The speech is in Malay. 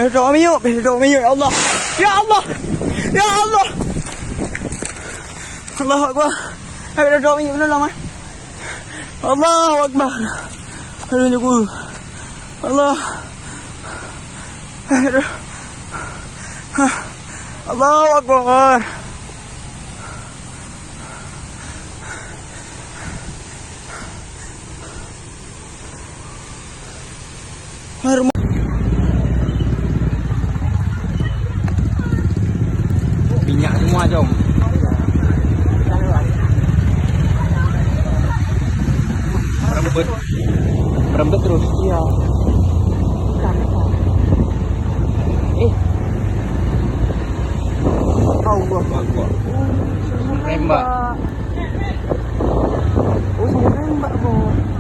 Berdoa yuk, ya Allah. Ya Allah. Ya Allah. Allahu Akbar. Berdoa yuk benar lama. Allahu Akbar. Aduh aku. Allah. Allahu Akbar. Minyak semua jom. Merembet terus. Iya. Allah Akbar. Tembak. Oh, saya tembak kok.